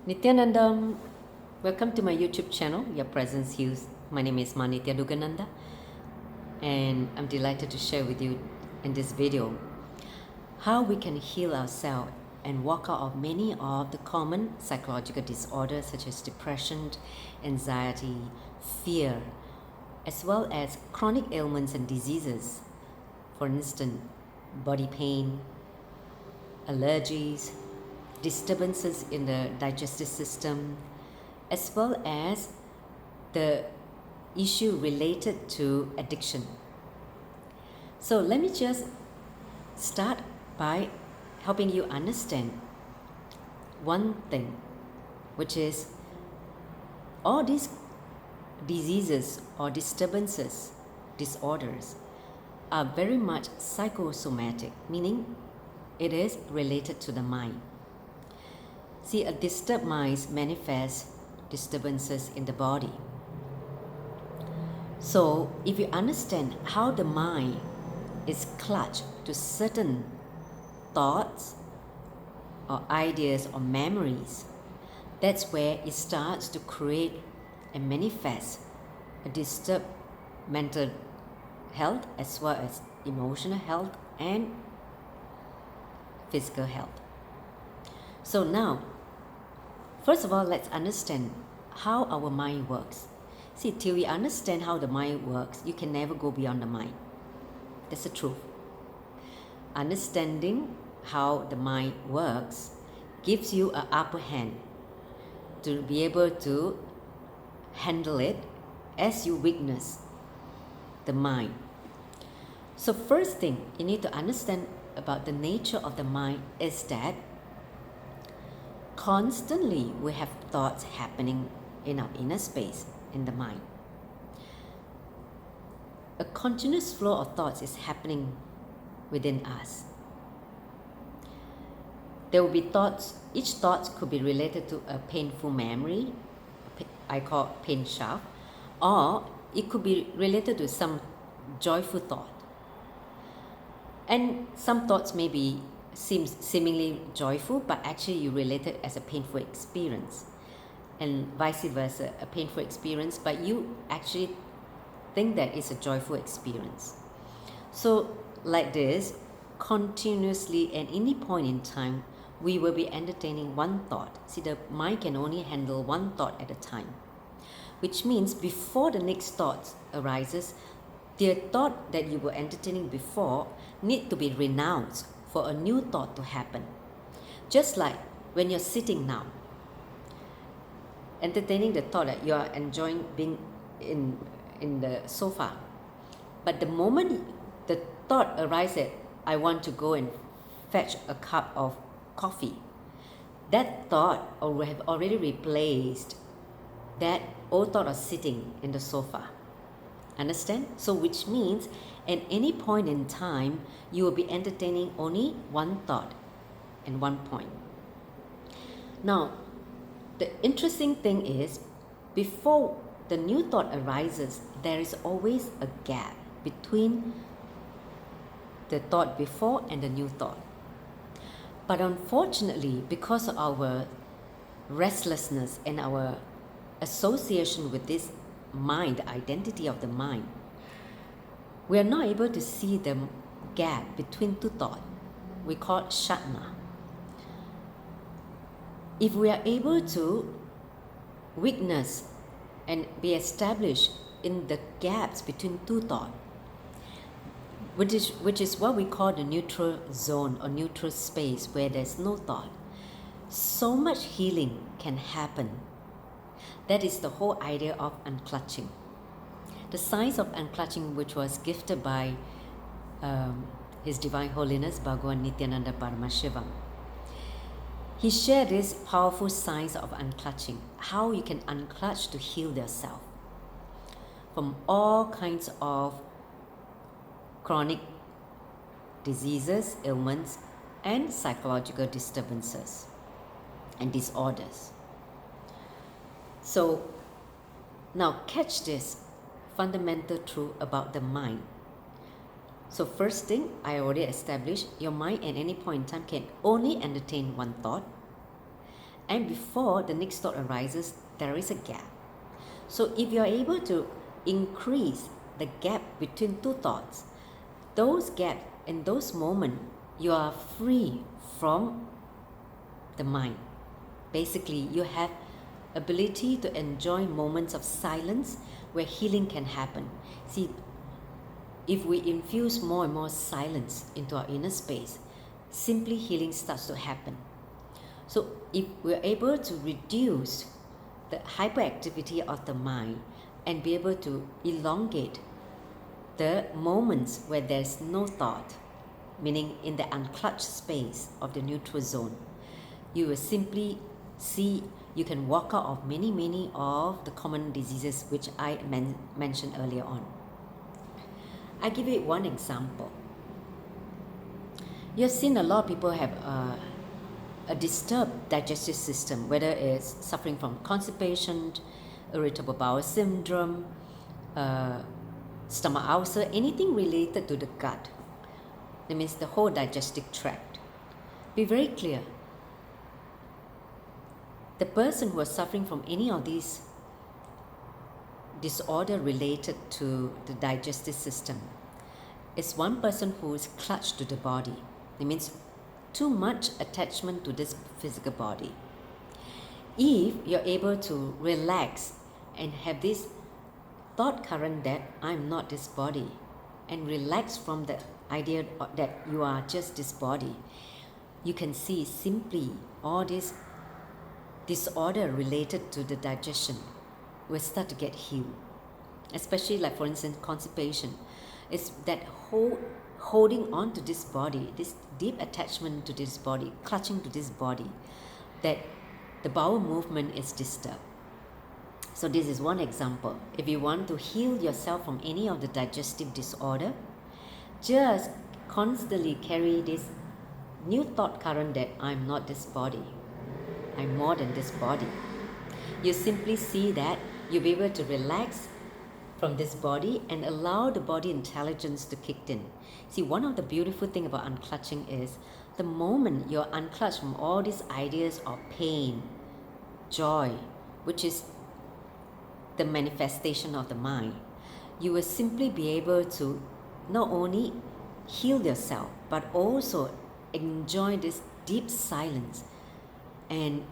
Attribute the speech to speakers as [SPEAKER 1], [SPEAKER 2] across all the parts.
[SPEAKER 1] Nityanandam, welcome to my YouTube channel, Your Presence Heals. My name is Manitya Dugananda, and I'm delighted to share with you in this video how we can heal ourselves and walk out of many of the common psychological disorders such as depression, anxiety, fear, as well as chronic ailments and diseases. For instance, body pain, allergies, disturbances in the digestive system, as well as the issue related to addiction. So let me just start by helping you understand one thing, which is all these diseases or disturbances, disorders, are very much psychosomatic, meaning it is related to the mind. See, a disturbed mind manifests disturbances in the body. So, if you understand how the mind is clutched to certain thoughts or ideas or memories, that's where it starts to create and manifest a disturbed mental health as well as emotional health and physical health. So now, first of all, let's understand how our mind works. See, till we understand how the mind works, you can never go beyond the mind. That's the truth. Understanding how the mind works gives you an upper hand to be able to handle it as you witness the mind. So first thing you need to understand about the nature of the mind is that constantly we have thoughts happening in our inner space in the mind. A continuous flow of thoughts is happening within us. There will be thoughts, each thought could be related to a painful memory, I call pain shaft, or it could be related to some joyful thought. And some thoughts may be seemingly joyful, but actually you relate it as a painful experience, and vice versa, a painful experience, but you actually think that it's a joyful experience. So like this, continuously at any point in time, we will be entertaining one thought. See, the mind can only handle one thought at a time, which means before the next thought arises, the thought that you were entertaining before need to be renounced for a new thought to happen. Just like when you're sitting now, entertaining the thought that you are enjoying being in the sofa. But the moment the thought arises, I want to go and fetch a cup of coffee, that thought will have already replaced that old thought of sitting in the sofa. Understand? So which means at any point in time, you will be entertaining only one thought and one point. Now, the interesting thing is, before the new thought arises, there is always a gap between the thought before and the new thought. But unfortunately, because of our restlessness and our association with this mind, the identity of the mind, we are not able to see the gap between two thoughts. We call it shatna. If we are able to witness and be established in the gaps between two thoughts, which is what we call the neutral zone or neutral space where there's no thought, so much healing can happen. That is the whole idea of unclutching. The science of unclutching, which was gifted by His Divine Holiness Bhagavan Nityananda Paramashivam. He shared this powerful science of unclutching, how you can unclutch to heal yourself from all kinds of chronic diseases, ailments, and psychological disturbances and disorders. So now catch this fundamental truth about the mind. So first thing, I already established, your mind at any point in time can only entertain one thought. And before the next thought arises, there is a gap. So if you're able to increase the gap between two thoughts, those gaps in those moments, you are free from the mind. Basically, you have ability to enjoy moments of silence where healing can happen. See, if we infuse more and more silence into our inner space, simply healing starts to happen. So if we're able to reduce the hyperactivity of the mind and be able to elongate the moments where there's no thought, meaning in the unclutched space of the neutral zone, you will simply see you can walk out of many of the common diseases which I mentioned earlier on. I give you one example. You've seen a lot of people have a disturbed digestive system, whether it's suffering from constipation, irritable bowel syndrome, stomach ulcer, anything related to the gut. That means the whole digestive tract. Be very clear. The person who is suffering from any of these disorder related to the digestive system is one person who is clutched to the body. It means too much attachment to this physical body. If you're able to relax and have this thought current that I'm not this body, and relax from the idea that you are just this body, you can see simply all this disorder related to the digestion will start to get healed. Especially like, for instance, constipation. It's that holding on to this body, this deep attachment to this body, clutching to this body, that the bowel movement is disturbed. So this is one example. If you want to heal yourself from any of the digestive disorder, just constantly carry this new thought current that I'm not this body. I'm more than this body. You simply see that you'll be able to relax from this body and allow the body intelligence to kick in. See, one of the beautiful things about unclutching is the moment you're unclutched from all these ideas of pain, joy, which is the manifestation of the mind, you will simply be able to not only heal yourself but also enjoy this deep silence, and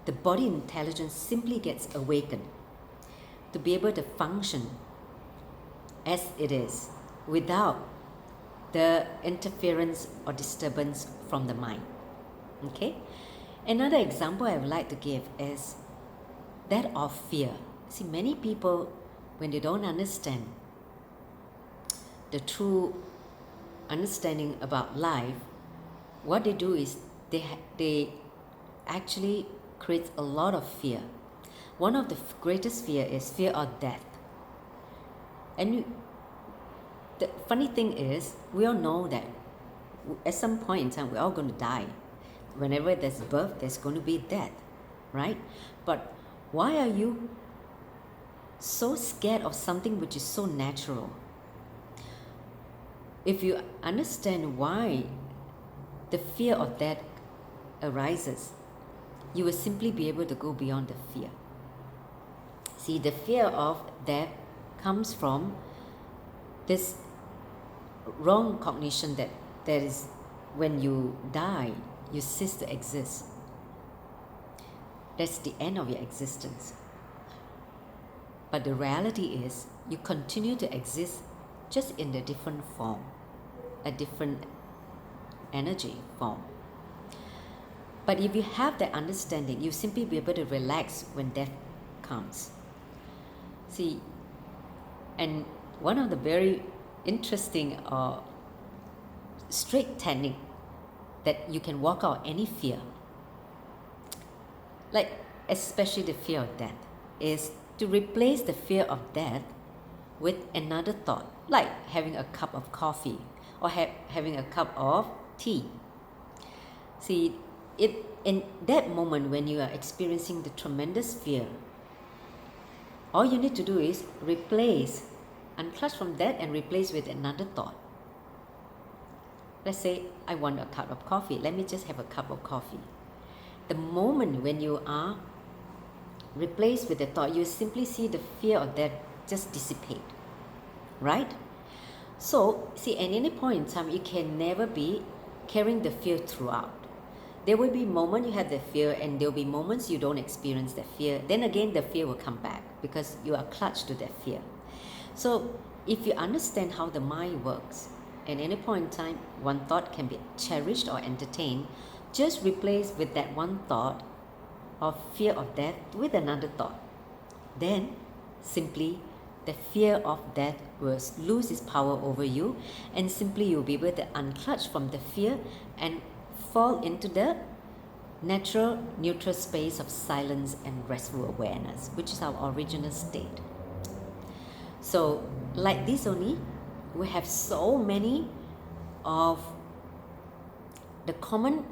[SPEAKER 1] the body intelligence simply gets awakened to be able to function as it is without the interference or disturbance from the mind. Okay? Another example I would like to give is that of fear. See, many people, when they don't understand the true understanding about life, what they do is they actually create a lot of fear. One of the greatest fear is fear of death. And the funny thing is, we all know that at some point in time, we're all going to die. Whenever there's birth, there's going to be death, right? But why are you so scared of something which is so natural? If you understand why the fear of death arises, you will simply be able to go beyond the fear. See, the fear of death comes from this wrong cognition that there is, when you die, you cease to exist. That's the end of your existence. But the reality is, you continue to exist just in a different form, a different energy form. But if you have that understanding, you simply be able to relax when death comes. See, and one of the very interesting straight technique that you can walk out any fear, like especially the fear of death, is to replace the fear of death with another thought, like having a cup of coffee or having a cup of tea. See, in that moment when you are experiencing the tremendous fear, all you need to do is unclutch from that and replace with another thought. Let's say I want a cup of coffee. Let me just have a cup of coffee. the moment when you are replaced with the thought, you simply see the fear of death just dissipate, right? So, see, at any point in time, you can never be carrying the fear throughout. There will be moments you have the fear, and there will be moments you don't experience the fear. Then again, the fear will come back because you are clutched to that fear. So, if you understand how the mind works, at any point in time, one thought can be cherished or entertained, just replace with that one thought of fear of death with another thought. Then, simply, the fear of death will lose its power over you, and simply you'll be able to unclutch from the fear and fall into the natural neutral space of silence and restful awareness, which is our original state. So like this only, we have so many of the common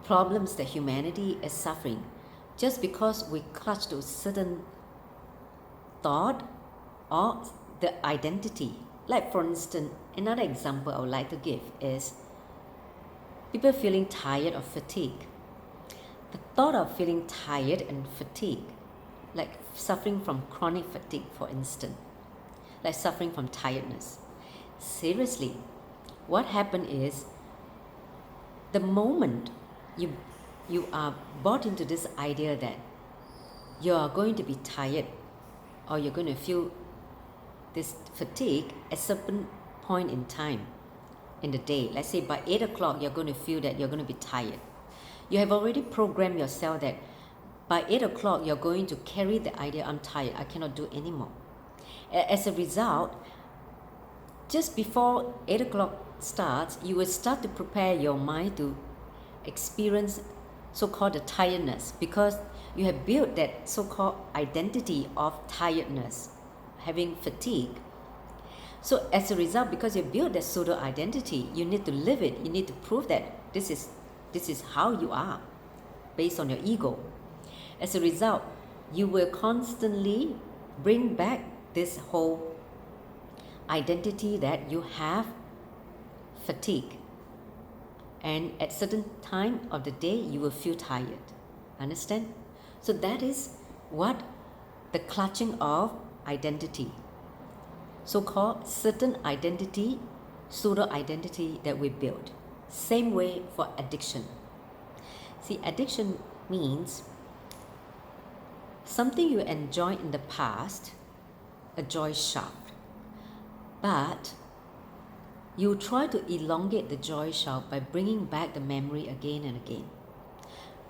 [SPEAKER 1] problems that humanity is suffering just because we clutch to certain thought or the identity. Like for instance, another example I would like to give is people feeling tired or fatigued. The thought of feeling tired and fatigued, like suffering from chronic fatigue for instance, like suffering from tiredness. Seriously, what happened is the moment you are bought into this idea that you are going to be tired or you're going to feel this fatigue at certain point in time in the day. Let's say by 8 o'clock you're going to feel that you're going to be tired. You have already programmed yourself that by 8 o'clock you're going to carry the idea, I'm tired, I cannot do anymore. As a result, just before 8 o'clock starts, you will start to prepare your mind to experience so-called the tiredness, because you have built that so-called identity of tiredness, having fatigue. So as a result, because you built that pseudo identity, you need to live it. You need to prove that this is how you are, based on your ego. As a result, you will constantly bring back this whole identity that you have fatigue, and at certain time of the day you will feel tired. Understand? So that is what the clutching of identity, so-called certain identity, pseudo identity that we build. Same way for addiction. See, addiction means something you enjoyed in the past, a joy shaft, but you try to elongate the joy shaft by bringing back the memory again and again.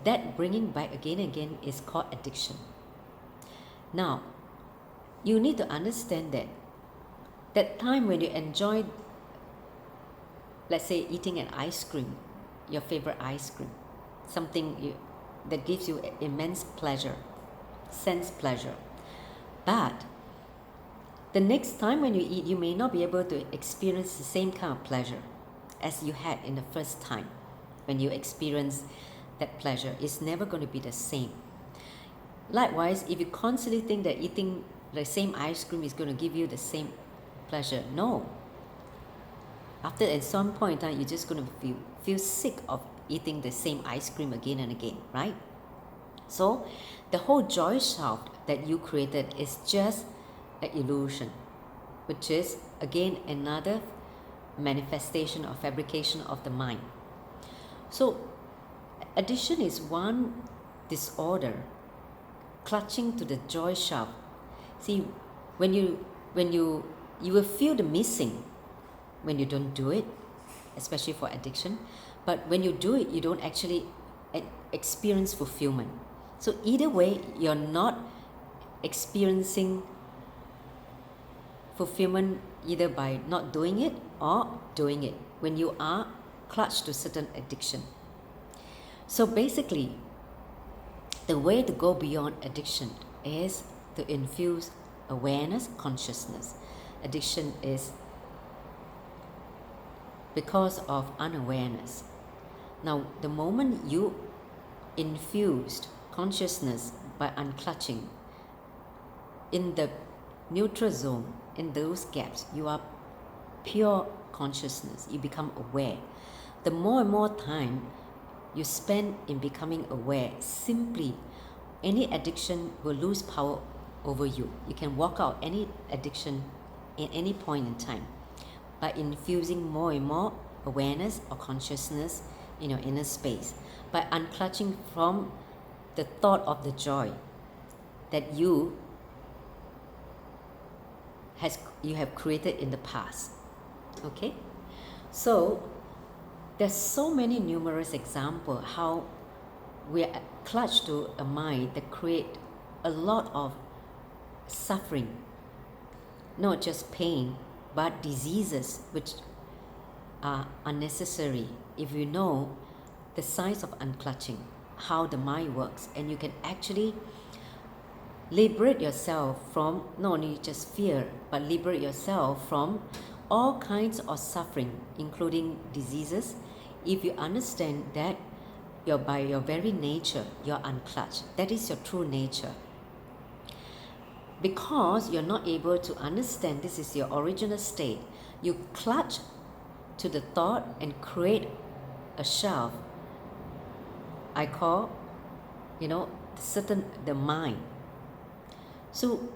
[SPEAKER 1] That bringing back again and again is called addiction. Now, you need to understand that time when you enjoy, let's say, eating an ice cream, your favorite ice cream, something that gives you immense pleasure, sense pleasure. But the next time when you eat, you may not be able to experience the same kind of pleasure as you had in the first time when you experienced that pleasure. It's never going to be the same. Likewise, if you constantly think that eating the same ice cream is going to give you the same pleasure, no. After at some point in time, you're just going to feel sick of eating the same ice cream again and again, right? So the whole joy shaft that you created is just an illusion, which is again another manifestation or fabrication of the mind. So addiction is one disorder, clutching to the joy shaft. See, when you will feel the missing when you don't do it, especially for addiction. But when you do it, you don't actually experience fulfillment. So either way, you're not experiencing fulfillment either by not doing it or doing it when you are clutched to certain addiction. So basically, the way to go beyond addiction is to infuse awareness, consciousness. Addiction is because of unawareness. Now, the moment you infused consciousness by unclutching in the neutral zone, in those gaps, you are pure consciousness. You become aware. The more and more time you spend in becoming aware, simply any addiction will lose power over you. You can walk out any addiction in any point in time by infusing more and more awareness or consciousness in your inner space, by unclutching from the thought of the joy that you have created in the past. Okay, so there's so many numerous examples how we are clutched to a mind that create a lot of suffering, not just pain, but diseases which are unnecessary. If you know the science of unclutching, how the mind works, and you can actually liberate yourself from not only just fear, but liberate yourself from all kinds of suffering, including diseases, if you understand that by your very nature, you're unclutched. That is your true nature. Because you're not able to understand this is your original state, you clutch to the thought and create a shelf. I call, the mind. So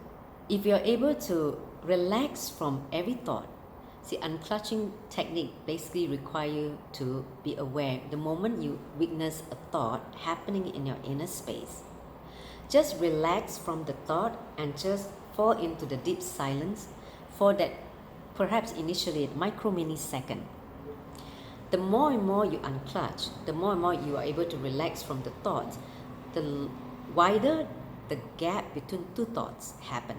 [SPEAKER 1] if you're able to relax from every thought, see, unclutching technique basically require you to be aware the moment you witness a thought happening in your inner space. Just relax from the thought and just fall into the deep silence for that, perhaps initially micro millisecond. The more and more you unclutch, the more and more you are able to relax from the thoughts, the wider the gap between two thoughts happen.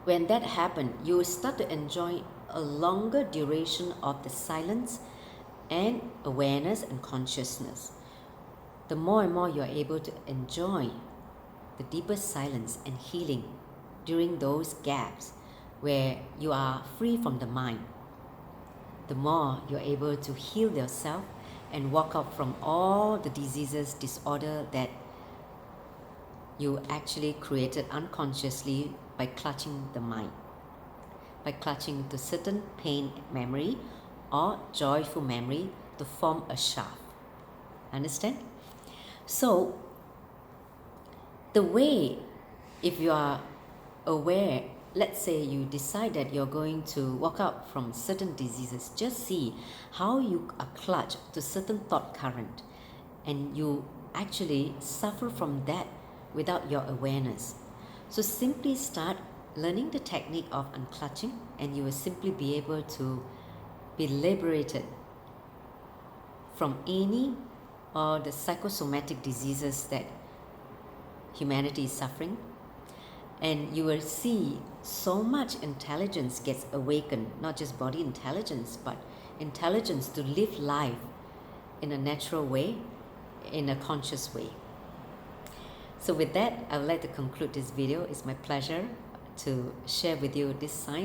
[SPEAKER 1] When that happens, you will start to enjoy a longer duration of the silence and awareness and consciousness. The more and more you are able to enjoy the deeper silence and healing during those gaps where you are free from the mind, the more you're able to heal yourself and walk out from all the diseases, disorder that you actually created unconsciously by clutching the mind, by clutching to certain pain memory or joyful memory to form a shaft. Understand? So the way, if you are aware, let's say you decide that you're going to walk out from certain diseases, just see how you are clutched to certain thought current and you actually suffer from that without your awareness. So simply start learning the technique of unclutching and you will simply be able to be liberated from any or the psychosomatic diseases that humanity is suffering, and you will see so much intelligence gets awakened, not just body intelligence, but intelligence to live life in a natural way, in a conscious way. So with that, I would like to conclude this video. It's my pleasure to share with you this science